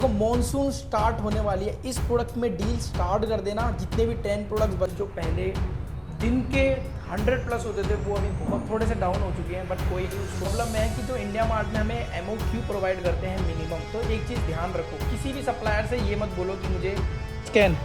तो monsoon start होने वाली है, इस प्रोडक्ट में डील स्टार्ट कर देना। जितने भी 10 प्रोडक्ट्स बन जो पहले दिन के 100 प्लस होते थे वो अभी बहुत थोड़े से डाउन हो चुके हैं, बट कोई नहीं। प्रॉब्लम है कि जो इंडिया मार्ट में हमें एमओक्यू प्रोवाइड करते हैं मिनिमम, तो एक चीज़ ध्यान रखो, किसी भी सप्लायर से ये मत बोलो कि मुझे स्कैन,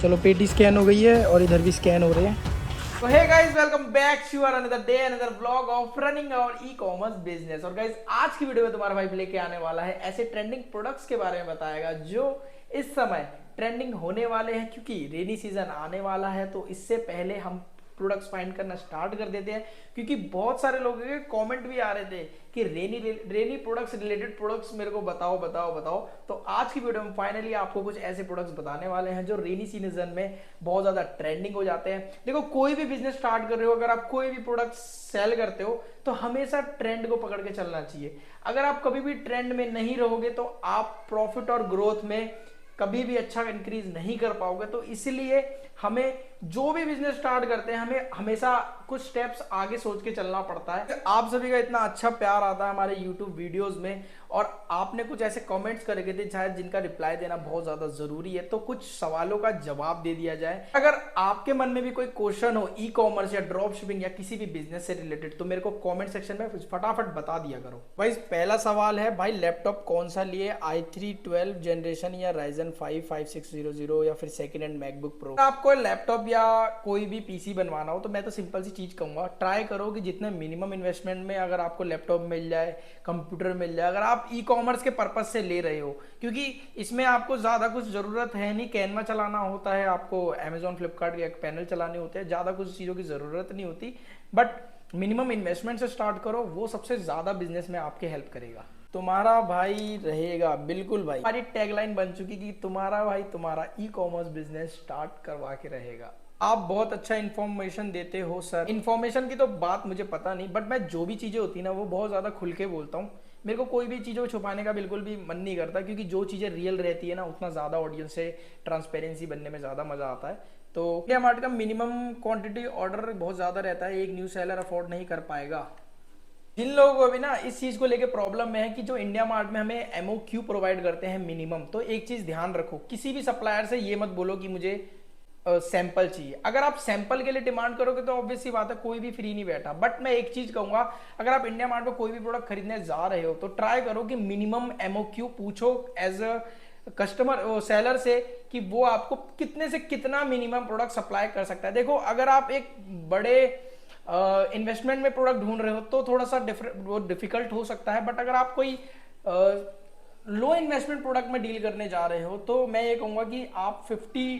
चलो पेटी स्कैन हो गई है और इधर भी स्कैन हो रहे हैं। तो hey guys, welcome back to our another day another vlog of running our e commerce business. और गाइस, आज की वीडियो में तुम्हारा भाई लेके आने वाला है ऐसे ट्रेंडिंग प्रोडक्ट्स के बारे में बताएगा जो इस समय ट्रेंडिंग होने वाले हैं, क्योंकि रेनी सीजन आने वाला है। तो इससे पहले हम प्रोडक्ट्स फाइंड करना स्टार्ट कर देते हैं, क्योंकि बहुत सारे लोगों के कमेंट भी आ रहे थे कि रेनी प्रोडक्ट्स रिलेटेड प्रोडक्ट्स मेरे को बताओ बताओ बताओ। तो आज की वीडियो में फाइनली आपको कुछ ऐसे प्रोडक्ट्स बताने वाले हैं जो रेनी सीजन में बहुत ज्यादा ट्रेंडिंग हो जाते हैं। देखो, कोई भी बिजनेस स्टार्ट कर रहे हो, अगर आप कोई भी प्रोडक्ट सेल करते हो तो हमेशा ट्रेंड को पकड़ के चलना चाहिए। अगर आप कभी भी ट्रेंड में नहीं रहोगे तो आप प्रॉफिट और ग्रोथ में कभी भी अच्छा इंक्रीज नहीं कर पाओगे। तो इसलिए हमें जो भी बिजनेस स्टार्ट करते हैं हमें हमेशा कुछ स्टेप्स आगे सोच के चलना पड़ता है। आप सभी का इतना अच्छा प्यार आता है हमारे यूट्यूब वीडियोस में, और आपने कुछ ऐसे कमेंट्स करे थे शायद जिनका रिप्लाई देना बहुत ज्यादा जरूरी है, तो कुछ सवालों का जवाब दे दिया जाए। अगर आपके मन में भी कोई क्वेश्चन हो ई कॉमर्स या ड्रॉप शिपिंग या किसी भी बिजनेस से रिलेटेड, तो मेरे को कॉमेंट सेक्शन में फटाफट बता दिया करो। भाई, पहला सवाल है, भाई लैपटॉप कौन सा लिए, i3 12 जनरेशन या Ryzen 5 5600 या फिर सेकेंड हैंड मैकबुक प्रो। आपको लैपटॉप या कोई भी पीसी बनवाना हो तो मैं तो सिंपल सी चीज कहूंगा, ट्राई करो कि जितने मिनिमम इन्वेस्टमेंट में अगर आपको लैपटॉप मिल जाए, कंप्यूटर मिल जाए, अगर आप ई कॉमर्स के पर्पज से ले रहे हो, क्योंकि इसमें आपको ज्यादा कुछ जरूरत है नहीं। कैनवा चलाना होता है, आपको अमेजॉन फ्लिपकार्ट के एक पैनल चलाने होते हैं, ज्यादा कुछ चीजों की जरूरत नहीं होती। बट मिनिमम इन्वेस्टमेंट से स्टार्ट करो, वो सबसे ज्यादा बिजनेस में आपके हेल्प करेगा। तुम्हारा भाई रहेगा, बिल्कुल भाई। हमारी टैगलाइन बन चुकी कि तुम्हारा भाई तुम्हारा ई कॉमर्स बिजनेस स्टार्ट करवा के रहेगा। आप बहुत अच्छा इन्फॉर्मेशन देते हो सर। इन्फॉर्मेशन की तो बात मुझे पता नहीं, बट मैं जो भी चीजें होती ना वो बहुत ज्यादा खुल के बोलता हूँ। मेरे को कोई भी चीज़ों को छुपाने का बिल्कुल भी मन नहीं करता, क्योंकि जो चीज़ें रियल रहती है ना, उतना ज़्यादा ऑडियंस से ट्रांसपेरेंसी बनने में ज़्यादा मज़ा आता है। तो इंडिया मार्ट का मिनिमम क्वांटिटी ऑर्डर बहुत ज़्यादा रहता है, एक न्यू सेलर अफोर्ड नहीं कर पाएगा। जिन लोगों को भी ना इस चीज़ को लेके प्रॉब्लम में है कि जो इंडिया मार्ट में हमें एमओक्यू प्रोवाइड करते हैं मिनिमम, तो एक चीज़ ध्यान रखो, किसी भी सप्लायर से ये मत बोलो कि मुझे सैंपल चाहिए। अगर आप सैंपल के लिए डिमांड करोगे तो ऑब्वियस सी बात है, कोई भी फ्री नहीं बैठा। बट मैं एक चीज कहूंगा, अगर आप इंडिया मार्ट में कोई भी प्रोडक्ट खरीदने जा रहे हो तो ट्राई करो कि मिनिमम एमओक्यू पूछो एज अ कस्टमर सेलर से कि वो आपको कितने से कितना मिनिमम प्रोडक्ट सप्लाई कर सकता है। देखो, अगर आप एक बड़े इन्वेस्टमेंट में प्रोडक्ट ढूंढ रहे हो तो थोड़ा सा वो डिफिकल्ट हो सकता है, बट अगर आप कोई लो इन्वेस्टमेंट प्रोडक्ट में डील करने जा रहे हो तो मैं ये कहूंगा कि आप 50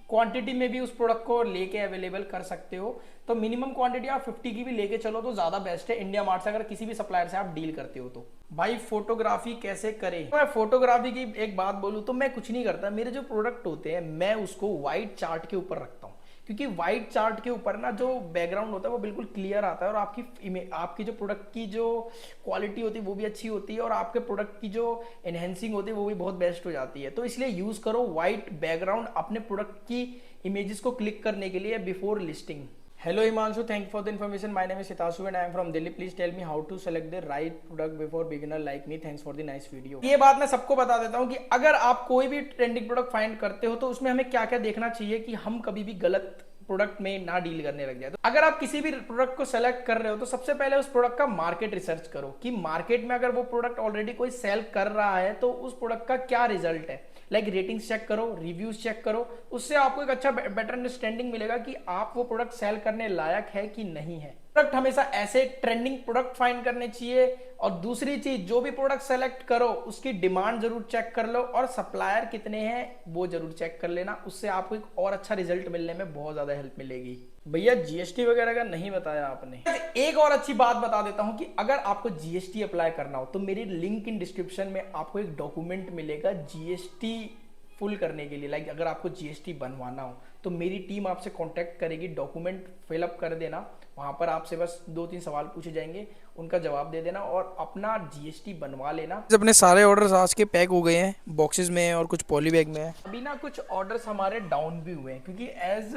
क्वांटिटी में भी उस प्रोडक्ट को लेके अवेलेबल कर सकते हो। तो मिनिमम क्वांटिटी आप 50 की भी लेके चलो तो ज्यादा बेस्ट है इंडिया मार्ट से, अगर किसी भी सप्लायर से आप डील करते हो तो। भाई, फोटोग्राफी कैसे करें? मैं फोटोग्राफी की एक बात बोलूं तो मैं कुछ नहीं करता। मेरे जो प्रोडक्ट होते हैं मैं उसको व्हाइट चार्ट के ऊपर रखता हूँ, क्योंकि व्हाइट चार्ट के ऊपर ना जो बैकग्राउंड होता है वो बिल्कुल क्लियर आता है, और आपकी जो प्रोडक्ट की जो क्वालिटी होती है वो भी अच्छी होती है, और आपके प्रोडक्ट की जो एनहेंसिंग होती है वो भी बहुत बेस्ट हो जाती है। तो इसलिए यूज करो व्हाइट बैकग्राउंड अपने प्रोडक्ट की इमेजेस को क्लिक करने के लिए before listing. Hello Himanshu, thank you for the information. My name is Hitanshu and I am from Delhi. Please tell me how to select the right product before beginner like me. Thanks for the nice video. ये बात मैं सबको बता देता हूँ कि अगर आप कोई भी ट्रेंडिंग प्रोडक्ट फाइंड करते हो तो उसमें हमें क्या क्या देखना चाहिए कि हम कभी भी गलत प्रोडक्ट में ना डील करने लग जाए। तो अगर आप किसी भी प्रोडक्ट को सेलेक्ट कर रहे हो तो सबसे पहले उस प्रोडक्ट का मार्केट रिसर्च करो कि मार्केट में अगर वो प्रोडक्ट ऑलरेडी कोई सेल कर रहा है तो उस प्रोडक्ट का क्या रिजल्ट है। लाइक रेटिंग्स चेक करो, रिव्यूज चेक करो, उससे आपको एक अच्छा बेटर अंडरस्टैंडिंग मिलेगा कि आप वो प्रोडक्ट सेल करने लायक है कि नहीं है। प्रोडक्ट हमेशा ऐसे ट्रेंडिंग प्रोडक्ट फाइंड करने चाहिए। और दूसरी चीज, जो भी प्रोडक्ट सेलेक्ट करो उसकी डिमांड जरूर चेक कर लो, और सप्लायर कितने हैं वो जरूर चेक कर लेना, उससे आपको एक और अच्छा रिजल्ट मिलने में बहुत ज्यादा हेल्प मिलेगी। भैया, जीएसटी वगैरह का नहीं बताया आपने। एक और अच्छी बात बता देता हूं कि अगर आपको जीएसटी अप्लाई करना हो तो मेरी लिंक इन डिस्क्रिप्शन में आपको एक डॉक्यूमेंट मिलेगा जीएसटी फुल करने के लिए। लाइक अगर आपको जीएसटी बनवाना हो तो मेरी टीम आपसे कांटेक्ट करेगी, डॉक्यूमेंट फिलअप कर देना, वहां पर आपसे बस 2-3 सवाल पूछे जाएंगे, उनका जवाब दे देना और अपना जीएसटी बनवा लेना। अपने सारे ऑर्डर्स आज के पैक हो गए हैं, बॉक्सेस में है और कुछ पॉली बैग में है। अभी ना कुछ ऑर्डर्स हमारे डाउन भी हुए हैं, क्योंकि एज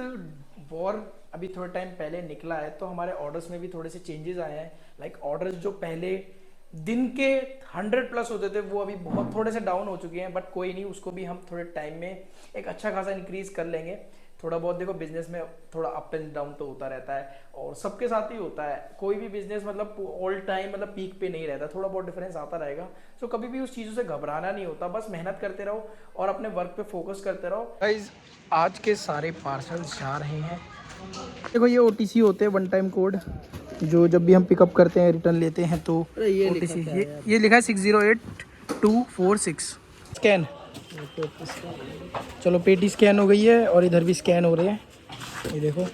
वॉर अभी थोड़े टाइम पहले निकला है तो हमारे ऑर्डर्स में भी थोड़े से चेंजेस आए हैं। लाइक ऑर्डर्स जो पहले दिन के 100 प्लस होते थे, वो अभी बहुत थोड़े से डाउन हो चुके हैं, बट कोई नहीं, उसको भी हम थोड़े टाइम में एक अच्छा खासा इंक्रीज कर लेंगे। थोड़ा बहुत देखो बिजनेस में थोड़ा अप एंड डाउन तो होता रहता है, और सबके साथ ही होता है। कोई भी बिजनेस मतलब ऑल टाइम मतलब पीक पे नहीं रहता, थोड़ा बहुत डिफरेंस आता रहेगा। सो कभी भी उस चीज़ों से घबराना नहीं होता, बस मेहनत करते रहो और अपने वर्क पे फोकस करते रहो। गाइस आज के सारे पार्सल्स जा रहे हैं। देखो ये OTC होते हैं, वन टाइम कोड, जो जब भी हम पिकअप करते हैं रिटर्न लेते हैं तो OTC ये लिखा है 608246 स्कैन। चलो पेटी स्कैन हो गई है और इधर भी स्कैन हो रहे हैं, ये देखो।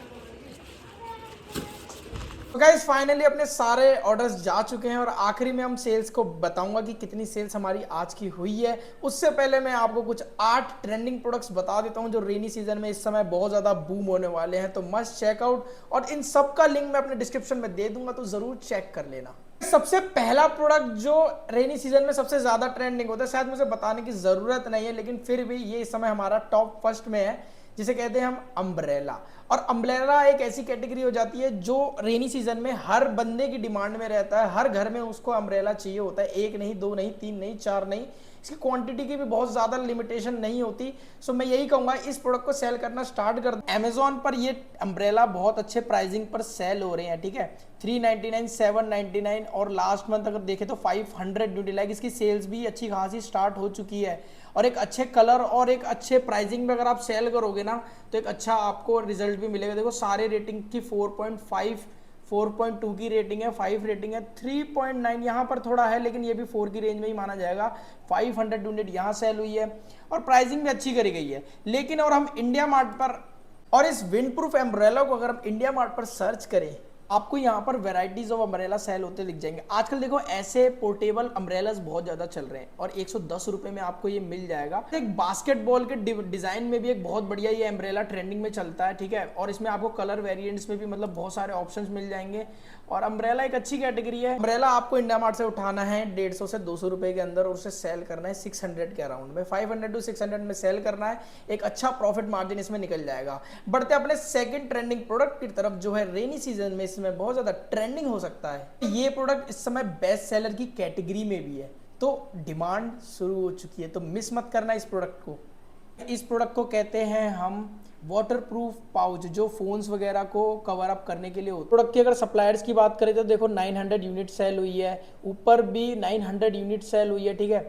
तो गाइस फाइनली अपने सारे ऑर्डर्स जा चुके हैं, और आखिरी में हम सेल्स को बताऊंगा कि कितनी सेल्स हमारी आज की हुई है। उससे पहले मैं आपको कुछ 8 ट्रेंडिंग प्रोडक्ट्स बता देता हूं जो रेनी सीजन में इस समय बहुत ज्यादा बूम होने वाले हैं, तो मस्ट चेकआउट। और इन सब का लिंक मैं अपने डिस्क्रिप्शन में दे दूंगा, तो जरूर चेक कर लेना। सबसे पहला प्रोडक्ट जो रेनी सीजन में सबसे ज्यादा ट्रेंडिंग होता है, शायद मुझे बताने की जरूरत नहीं है, लेकिन फिर भी ये इस समय हमारा टॉप फर्स्ट में है, जिसे कहते हैं हम अम्ब्रेला। और अम्ब्रेला एक ऐसी कैटेगरी हो जाती है जो रेनी सीजन में हर बंदे की डिमांड में रहता है। हर घर में उसको अम्ब्रेला चाहिए होता है, 1 नहीं, 2 नहीं, 3 नहीं, 4 नहीं। इसकी क्वांटिटी की भी बहुत ज्यादा लिमिटेशन नहीं होती। सो मैं यही कहूंगा इस प्रोडक्ट को सेल करना स्टार्ट कर दो। अमेजोन पर ये अम्ब्रेला बहुत अच्छे प्राइसिंग पर सेल हो रहे हैं, ठीक है। 399, 799 और लास्ट मंथ अगर देखें तो 500 यूनिट, लाइक इसकी सेल्स भी अच्छी खासी स्टार्ट हो चुकी है। और एक अच्छे कलर और एक अच्छे प्राइसिंग में अगर आप सेल करोगे ना, तो एक अच्छा आपको रिजल्ट भी मिलेगा। देखो सारे रेटिंग की 4.5, 4.2 की रेटिंग है, 5 रेटिंग है, 3.9 यहाँ पर थोड़ा है, लेकिन ये भी 4 की रेंज में ही माना जाएगा। 500 यूनिट यहाँ सेल हुई है और प्राइसिंग भी अच्छी करी गई है। लेकिन और हम इंडिया मार्ट पर, और इस विंड प्रूफ एम्ब्रेला को अगर हम इंडिया मार्ट पर सर्च करें, आपको यहाँ पर वेराइटीज ऑफ अम्ब्रेला सेल होते दिख जाएंगे। आजकल देखो ऐसे पोर्टेबल अम्ब्रेलास बहुत ज्यादा चल रहे हैं, और 110 रुपए में आपको ये मिल जाएगा। एक बास्केटबॉल के डिजाइन में भी एक बहुत बढ़िया ये अम्ब्रेला ट्रेंडिंग में चलता है, ठीक है। और इसमें आपको कलर वेरिएंट्स में भी मतलब बहुत सारे ऑप्शंस मिल जाएंगे। और अम्ब्रेला एक अच्छी कैटेगरी है। अम्ब्रेला आपको इंडिया मार्ट से उठाना है 150 से 200 रुपए के अंदर, और उसे सेल करना है 600 के अराउंड में, 500 to 600 में सेल करना है। एक अच्छा प्रॉफिट मार्जिन इसमें निकल जाएगा। बढ़ते अपने सेकंड ट्रेंडिंग प्रोडक्ट की तरफ, जो है रेनी सीजन में इसमें बहुत ज्यादा ट्रेंडिंग हो सकता है। ये प्रोडक्ट इस समय बेस्ट सेलर की कैटेगरी में भी है, तो डिमांड शुरू हो चुकी है, तो मिस मत करना इस प्रोडक्ट को। इस प्रोडक्ट को कहते हैं हम वाटरप्रूफ पाउच, जो फोन्स वगैरह को कवर अप करने के लिए होता है। प्रोडक्ट की अगर सप्लायर्स की बात करें तो देखो 900 यूनिट सेल हुई है, ऊपर भी 900 यूनिट सेल हुई है, ठीक है।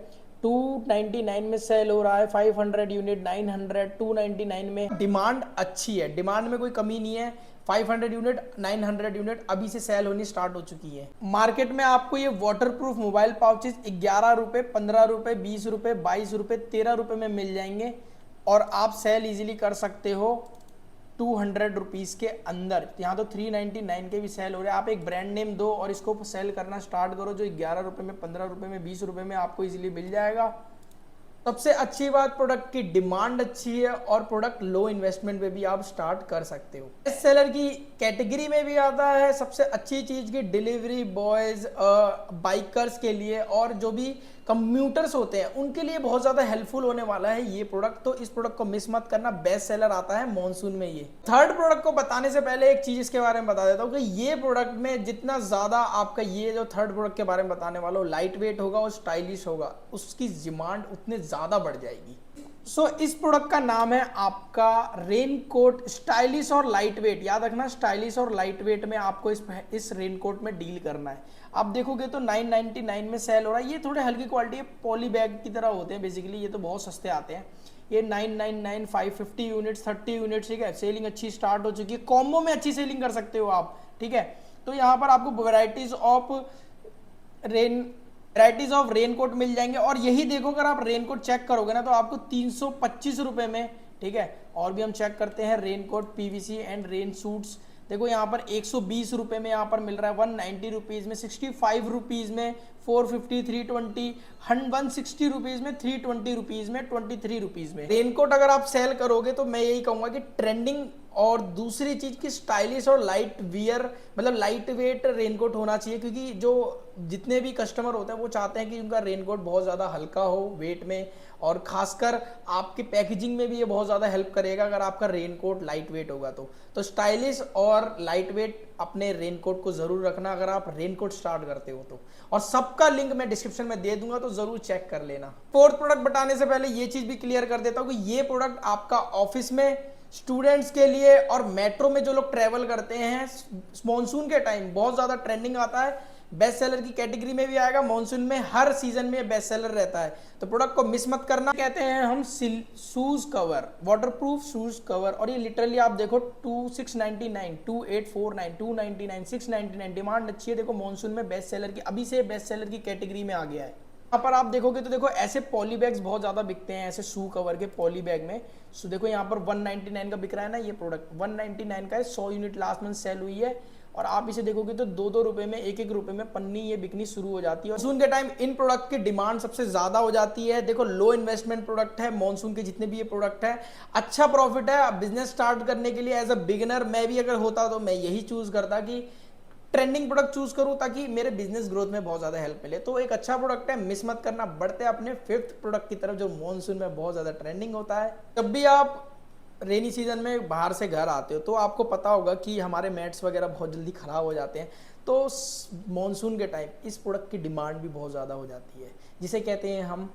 299 में सेल हो रहा है, 500 यूनिट, 900, 299 में। डिमांड अच्छी है, डिमांड में कोई कमी नहीं है। 500 यूनिट, 900 यूनिट अभी से सेल होनी स्टार्ट हो चुकी है। मार्केट में आपको ये वाटरप्रूफ मोबाइल पाउचेस 11 रुपए, 15 रुपए, 20 रुपए, 22 रुपए, 13 रुपए में मिल जाएंगे, और आप सेल इजीली कर सकते हो 200 रुपीज़ के अंदर। यहाँ तो 399 के भी सेल हो रहे हैं। आप एक ब्रांड नेम दो और इसको सेल करना स्टार्ट करो, जो 11 रुपए में, 15 रुपए में, 20 रुपए में आपको इजीली मिल जाएगा। सबसे अच्छी बात, प्रोडक्ट की डिमांड अच्छी है, और प्रोडक्ट लो इन्वेस्टमेंट पे भी आप स्टार्ट कर सकते हो। बेस्ट सेलर की कैटेगरी में भी आता है। सबसे अच्छी चीज की डिलीवरी बॉयज, बाइकर्स के लिए, और जो भी कम्यूटर्स होते हैं उनके लिए बहुत ज्यादा हेल्पफुल होने वाला है ये प्रोडक्ट, तो इस प्रोडक्ट को मिस मत करना। बेस्ट सेलर आता है मॉनसून में ये। थर्ड प्रोडक्ट को बताने से पहले एक चीज इसके बारे में बता देता हूँ कि ये प्रोडक्ट में जितना ज्यादा आपका ये जो थर्ड प्रोडक्ट के बारे में बताने वाला हूँ लाइट वेट होगा और स्टाइलिश होगा, उसकी डिमांड उतने ज्यादा बढ़ जाएगी। सो इस प्रोडक्ट का नाम है आपका रेनकोट स्टाइलिश और लाइट वेट। याद रखना, स्टाइलिश और लाइट वेट में आपको इस रेनकोट में डील करना है। आप देखोगे तो 999 में सेल हो रहा है। ये थोड़े हल्की क्वालिटी है, पॉली बैग की तरह होते हैं बेसिकली, ये तो बहुत सस्ते आते हैं। ये 999, 550 यूनिट्स, 30 यूनिट्स, ठीक है। सेलिंग अच्छी स्टार्ट हो चुकी है, कॉम्बो में अच्छी सेलिंग कर सकते हो आप, ठीक है। तो यहाँ पर आपको वैरायटीज ऑफ रेनकोट मिल जाएंगे। और यही देखो, अगर आप रेनकोट चेक करोगे ना तो आपको 325 रुपए में, ठीक है। और भी हम चेक करते हैं raincoat, PVC and rain suits. देखो यहाँ पर 120 रुपए में यहाँ पर मिल रहा है, 190 रुपीज में, 65 रुपीज में, 450, 320, 160 रुपीज में, 320 रुपीज में, 23 रुपीज में। रेनकोट अगर आप सेल करोगे तो मैं यही कहूंगा कि ट्रेंडिंग और दूसरी चीज की स्टाइलिश और लाइट वियर मतलब लाइट वेट रेनकोट होना चाहिए, क्योंकि जो जितने भी कस्टमर होते हैं वो चाहते हैं कि उनका रेनकोट बहुत ज़्यादा हल्का हो वेट में, और खासकर आपकी पैकेजिंग में भी ये बहुत ज़्यादा हेल्प करेगा अगर आपका रेनकोट लाइट वेट होगा तो स्टाइलिश और लाइट वेट अपने रेनकोट को ज़रूर रखना अगर आप रेनकोट स्टार्ट करते हो तो। और सबका लिंक मैं डिस्क्रिप्शन में दे दूंगा, तो ज़रूर चेक कर लेना। फोर्थ प्रोडक्ट बताने से पहले ये चीज़ भी क्लियर कर देता हूँ कि ये प्रोडक्ट आपका ऑफिस में, स्टूडेंट्स के लिए और मेट्रो में जो लोग ट्रेवल करते हैं, मॉनसून के टाइम बहुत ज़्यादा ट्रेंडिंग आता है, बेस्ट सेलर की कैटेगरी में भी आएगा, मॉनसून में हर सीजन में बेस्ट सेलर रहता है, तो प्रोडक्ट को मिस मत करना। कहते हैं हम shoes cover, waterproof shoes cover, और ये लिटरली आप देखो 2699, 2849, 299, 699, डिमांड अच्छी है। देखो मॉनसून में बेस्ट सेलर की, अभी से बेस्ट सेलर की कैटेगरी में आ गया है। यहाँ पर आप देखोगे तो देखो ऐसे पॉली बैग्स बहुत ज़्यादा बिकते हैं, ऐसे शू कवर के पॉली बैग में। सो देखो यहाँ पर 199 का बिक रहा है ना, ये प्रोडक्ट 199 का है, 100 यूनिट लास्ट मंथ सेल हुई है, और आप इसे देखोगे तो 2-2 रुपए में, 1-1 रुपए में पन्नी ये बिकनी शुरू हो जाती है। मानसून के टाइम इन प्रोडक्ट की डिमांड सबसे ज़्यादा हो जाती है। देखो लो इन्वेस्टमेंट प्रोडक्ट है, मानसून के जितने भी ये प्रोडक्ट है, अच्छा प्रॉफिट है। बिजनेस स्टार्ट करने के लिए एज अ बिगिनर मैं भी अगर होता तो मैं यही चूज़ करता कि ट्रेंडिंग प्रोडक्ट चूज करूं ताकि मेरे बिजनेस ग्रोथ में बहुत ज्यादा हेल्प मिले। तो एक अच्छा प्रोडक्ट है, मिस मत करना। बढ़ते अपने फिफ्थ प्रोडक्ट की तरफ जो मॉनसून में बहुत ज्यादा ट्रेंडिंग होता है। जब भी आप रेनी सीजन में बाहर से घर आते हो तो आपको पता होगा कि हमारे मैट्स वगैरह बहुत जल्दी खराब हो जाते हैं, तो मॉनसून के टाइम इस प्रोडक्ट की डिमांड भी बहुत ज़्यादा हो जाती है, जिसे कहते हैं हम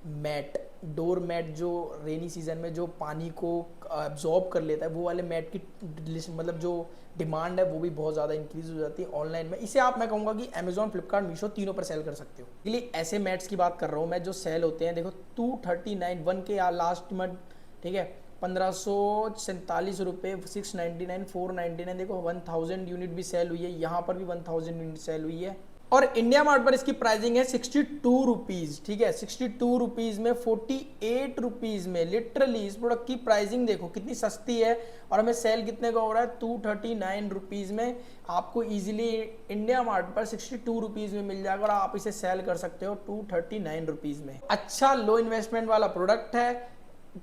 मैट, डोर मैट, जो रेनी सीजन में जो पानी को एब्जॉर्ब कर लेता है, वो वाले मैट की मतलब जो डिमांड है वो भी बहुत ज़्यादा इंक्रीज हो जाती है ऑनलाइन में। इसे आप, मैं कहूँगा कि अमेजॉन, फ्लिपकार्ट, मीशो तीनों पर सेल कर सकते हो। इसलिए ऐसे मैट्स की बात कर रहा हूँ मैं जो सेल होते हैं। देखो 239 1 के लास्ट मंथ, ठीक है, 1547 रुपये, 699, 499, देखो 1000 यूनिट भी सेल हुई है, यहाँ पर भी 1000 यूनिट सेल हुई है। और इंडिया मार्ट पर इसकी प्राइसिंग है 62 रुपीज़, ठीक है, 62 रुपीज़ में, 48 रुपीज़ में। लिटरली इस प्रोडक्ट की प्राइसिंग देखो कितनी सस्ती है, और हमें सेल कितने का हो रहा है, 239 रुपीज़ में आपको इजीली इंडिया मार्ट पर 62 रुपीज़ में मिल जाएगा, और आप इसे सेल कर सकते हो 239 रुपीज़ में। अच्छा लो इन्वेस्टमेंट वाला प्रोडक्ट है,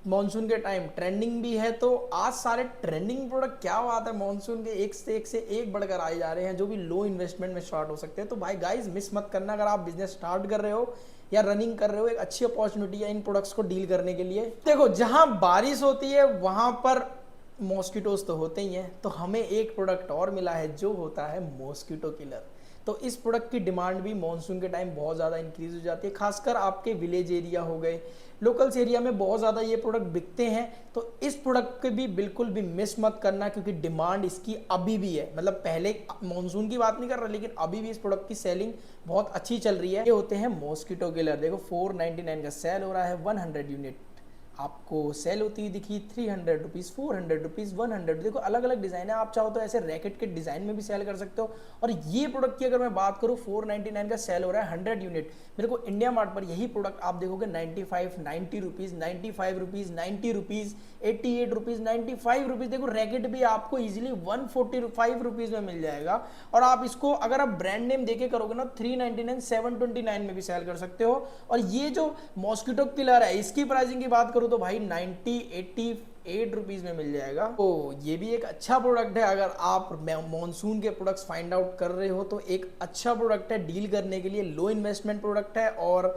मॉनसून के टाइम ट्रेंडिंग भी है। तो आज सारे ट्रेंडिंग प्रोडक्ट, क्या बात है, मॉनसून के एक से एक बढ़कर आए जा रहे हैं, जो भी लो इन्वेस्टमेंट में स्टार्ट हो सकते हैं। तो भाई गाइस मिस मत करना, अगर आप बिजनेस स्टार्ट कर रहे हो या रनिंग कर रहे हो, एक अच्छी अपॉर्चुनिटी है इन प्रोडक्ट्स को डील करने के लिए। देखो जहां बारिश होती है वहां पर मॉस्किटोज तो होते ही हैं, तो हमें एक प्रोडक्ट और मिला है जो होता है मॉस्किटो किलर। तो इस प्रोडक्ट की डिमांड भी मॉनसून के टाइम बहुत ज़्यादा इंक्रीज हो जाती है, खासकर आपके विलेज एरिया हो गए, लोकल्स एरिया में बहुत ज़्यादा ये प्रोडक्ट बिकते हैं। तो इस प्रोडक्ट के भी बिल्कुल भी मिस मत करना, क्योंकि डिमांड इसकी अभी भी है। मतलब पहले मॉनसून की बात नहीं कर रहा, लेकिन अभी भी इस प्रोडक्ट की सेलिंग बहुत अच्छी चल रही है। ये होते हैं मॉस्किटो किलर। देखो 499 का सेल हो रहा है, 100 यूनिट आपको सेल होती हुई दिखी, 300 रुपीज़, 400 रुपीज़, 100। देखो अलग अलग डिज़ाइन है, आप चाहो तो ऐसे रैकेट के डिज़ाइन में भी सेल कर सकते हो। और ये प्रोडक्ट की अगर मैं बात करूँ, 499 का सेल हो रहा है 100 यूनिट। मेरे को इंडिया मार्ट पर यही प्रोडक्ट आप देखोगे 95, 90 rupees, 95 rupees, 90 rupees, 88 rupees, 95 rupees. देखो रैकेट भी आपको ईजिली 145 रुपीज़ में मिल जाएगा। और आप इसको अगर आप ब्रांड नेम देके करोगे ना, 399, 729 में भी सेल कर सकते हो। और ये जो मॉस्किटो किलर है, इसकी प्राइसिंग की बात करूँ तो भाई 88 रुपीज़ में मिल जाएगा। तो ये भी एक अच्छा प्रोडक्ट है। अगर आप मॉनसून के प्रोडक्ट्स फाइंड आउट कर रहे हो तो एक अच्छा प्रोडक्ट है डील करने के लिए। लो इन्वेस्टमेंट प्रोडक्ट है और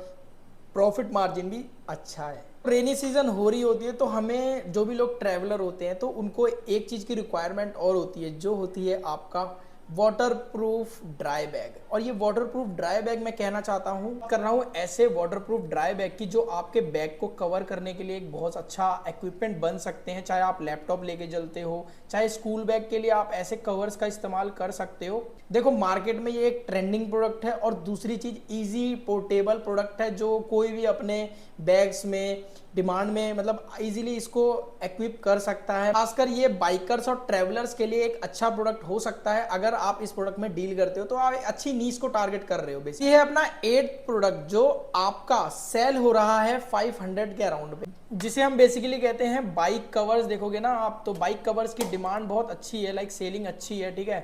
प्रॉफिट मार्जिन भी अच्छा है। रेनी सीजन हो रही होती है तो हमें, जो भी लोग ट्रैवलर होते हैं, तो उनको एक चीज़ की रिक्वायरमेंट और होती है, जो होती है आपका वाटरप्रूफ ड्राई बैग। और ये वाटरप्रूफ ड्राई बैग मैं कहना चाहता हूँ, कर रहा हूँ ऐसे वाटरप्रूफ ड्राई बैग की जो आपके बैग को कवर करने के लिए एक बहुत अच्छा इक्विपमेंट बन सकते हैं। चाहे आप लैपटॉप लेके चलते हो, चाहे स्कूल बैग के लिए आप ऐसे कवर्स का इस्तेमाल कर सकते हो। देखो मार्केट में ये एक ट्रेंडिंग प्रोडक्ट है, और दूसरी चीज़ ईजी पोर्टेबल प्रोडक्ट है, जो कोई भी अपने बैग्स में डिमांड में मतलब इजीली इसको इक्विप कर सकता है। खासकर ये बाइकर्स और ट्रैवलर्स के लिए एक अच्छा प्रोडक्ट हो सकता है। अगर आप इस प्रोडक्ट में डील करते हो तो आप एक अच्छी नीश को टारगेट कर रहे हो। बेसिकली ये है अपना 8th प्रोडक्ट, जो आपका सेल हो रहा है 500 के अराउंड पे, जिसे हम बेसिकली कहते हैं बाइक कवर्स। देखोगे ना आप, तो बाइक कवर्स की डिमांड बहुत अच्छी है, लाइक सेलिंग अच्छी है, ठीक है।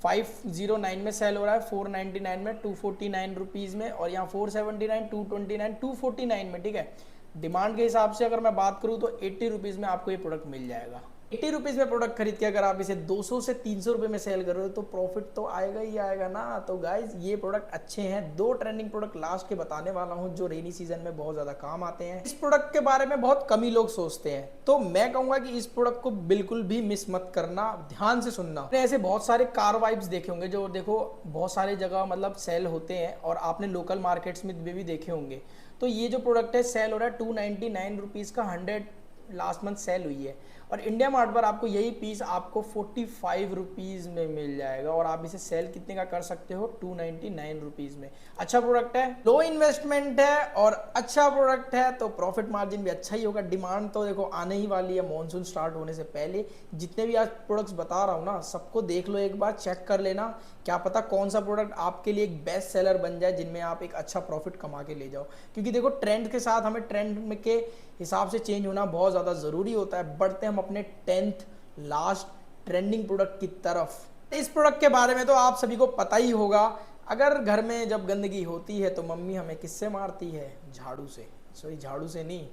509 में सेल हो रहा है, 499 में, 249 रुपीज़ में, और यहाँ 479, 229, 249 में, ठीक है। डिमांड के हिसाब से अगर मैं बात करूँ तो 80 रुपीज़ में आपको ये प्रोडक्ट मिल जाएगा। 80 रुपीज में प्रोडक्ट खरीद के अगर आप इसे 200 से 300 रुपए में सेल कर रहे हो तो प्रॉफिट तो आएगा ही आएगा ना। तो गाइज ये प्रोडक्ट अच्छे हैं। 2 ट्रेंडिंग प्रोडक्ट लास्ट के बताने वाला हूं जो रेनी सीजन में बहुत ज्यादा काम आते हैं। इस प्रोडक्ट के बारे में बहुत कम ही लोग सोचते हैं, तो मैं कहूंगा कि इस प्रोडक्ट को बिल्कुल भी मिस मत करना, ध्यान से सुनना। आपने ऐसे बहुत सारे कार वाइब्स देखे होंगे जो देखो बहुत सारे जगह मतलब सेल होते हैं, और आपने लोकल मार्केट्स में भी देखे होंगे। तो ये जो प्रोडक्ट है सेल हो रहा है 299 रुपीज का, 100 लास्ट मंथ सेल हुई है, और इंडिया मार्ट पर आपको यही पीस आपको 45 रुपीज़ में मिल जाएगा, और आप इसे सेल कितने का कर सकते हो 299 रुपीज़ में। अच्छा प्रोडक्ट है, लो इन्वेस्टमेंट है और अच्छा प्रोडक्ट है, तो प्रॉफिट मार्जिन भी अच्छा ही होगा। डिमांड तो देखो आने ही वाली है मॉनसून स्टार्ट होने से पहले। जितने भी आज प्रोडक्ट्स बता रहा हूँ ना, सबको देख लो एक बार, चेक कर लेना, क्या पता कौन सा प्रोडक्ट आपके लिए एक बेस्ट सेलर बन जाए जिनमें आप एक अच्छा प्रॉफिट कमा के ले जाओ। क्योंकि देखो ट्रेंड के साथ हमें ट्रेंड के हिसाब से चेंज होना बहुत ज़्यादा ज़रूरी होता है। बढ़ते हम अपने 10th लास्ट ट्रेंडिंग प्रोडक्ट की तरफ। इस प्रोडक्ट के बारे में तो आप सभी को पता ही होगा। अगर घर में जब गंदगी होती है तो मम्मी हमें किससे मारती है? झाड़ू से। सॉरी, झाड़ू से नहीं,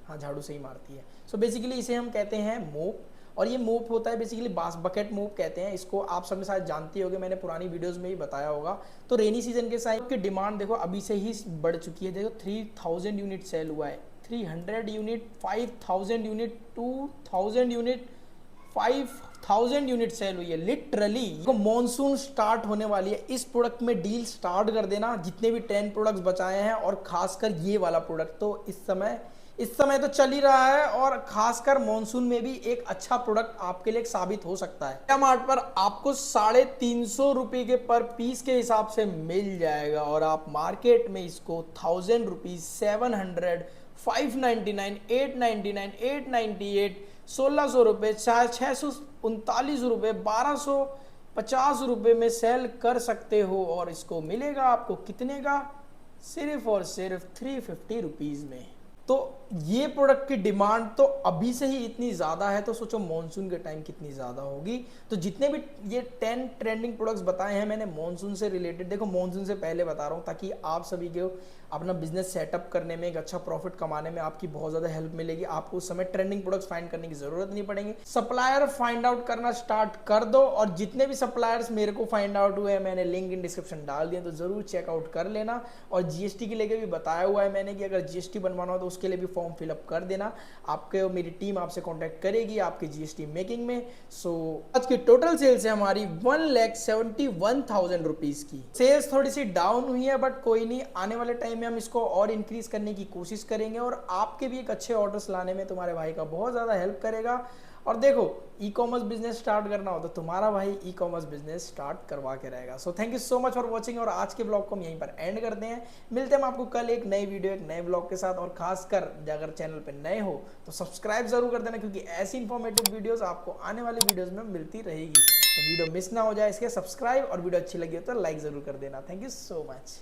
हाँ झाड़ू से ही मारती है। सो बेसिकली इसे हम कहते हैं मोप, और ये मोप होता है बेसिकली बकेट मोप कहते हैं इसको। आप सब शायद जानते होंगे, मैंने पुरानी वीडियोस में ही बताया होगा। तो रेनी सीजन के साथ की डिमांड देखो अभी से ही बढ़ चुकी है। देखो 3000 यूनिट सेल हुआ है, 300 unit, 5000 unit, 2000 unit, 5000 unit sale हुई है लिटरली। मॉनसून स्टार्ट होने वाली है, इस प्रोडक्ट में डील स्टार्ट कर देना जितने भी 10 प्रोडक्ट्स बचाए हैं, और खासकर ये वाला प्रोडक्ट तो इस समय तो चल ही रहा है, और खासकर मॉनसून में भी एक अच्छा प्रोडक्ट आपके लिए साबित हो सकता है। इंडिया मार्ट पर आपको 350 रुपए के पर पीस के हिसाब से मिल जाएगा, और आप मार्केट में इसको 1000 रुपीज, 700, 599, 899, 898, 1600 रुपये, 639 रुपये, 1250 रुपये में सेल कर सकते हो। और इसको मिलेगा आपको कितने का? सिर्फ और सिर्फ 350 रुपीज में। तो ये प्रोडक्ट की डिमांड तो अभी से ही इतनी ज़्यादा है, तो सोचो मॉनसून के टाइम कितनी ज़्यादा होगी। तो जितने भी ये 10 ट्रेंडिंग प्रोडक्ट्स बताए हैं मैंने मॉनसून से रिलेटेड, देखो मॉनसून से पहले बता रहा हूँ ताकि आप सभी को अपना बिजनेस सेटअप करने में, एक अच्छा प्रॉफिट कमाने में आपकी बहुत ज़्यादा हेल्प मिलेगी। आपको उस समय ट्रेंडिंग प्रोडक्ट्स फाइंड करने की ज़रूरत नहीं पड़ेगी। सप्लायर फाइंड आउट करना स्टार्ट कर दो, और जितने भी सप्लायर्स मेरे को फाइंड आउट हुए हैं मैंने लिंक इन डिस्क्रिप्शन डाल दिया, तो ज़रूर चेकआउट कर लेना। और जीएसटी के लिए भी बताया हुआ है मैंने कि अगर जीएसटी बनवाना हो तो उसके लिए भी फॉर्म फिलअप कर देना। आपके मेरी टीम आपसे कांटेक्ट करेगी आपकी जीएसटी मेकिंग में। सो आज की टोटल सेल्स है हमारी 1,71,000 रुपीज की। सेल्स थोड़ी सी डाउन हुई है, बट कोई नहीं, आने वाले टाइम में हम इसको और इंक्रीज करने की कोशिश करेंगे, और आपके भी एक अच्छे ऑर्डर्स लाने में तुम्हारे भाई का बहुत ज्यादा हेल्प करेगा। और देखो ई कॉमर्स बिजनेस स्टार्ट करना हो तो तुम्हारा भाई ई कॉमर्स बिजनेस स्टार्ट करवा के रहेगा। So thank you so much for watching, और आज के ब्लॉग को हम यहीं पर एंड करते हैं। मिलते हैं हम आपको कल एक नई वीडियो, एक नए ब्लॉग के साथ। और खासकर अगर चैनल पे नए हो तो सब्सक्राइब जरूर कर देना, क्योंकि ऐसी इंफॉर्मेटिव वीडियोस आपको आने वाली वीडियोस में मिलती रहेगी। तो वीडियो मिस ना हो जाए इसके, सब्सक्राइब, और वीडियो अच्छी लगी हो तो लाइक जरूर कर देना। Thank you so much.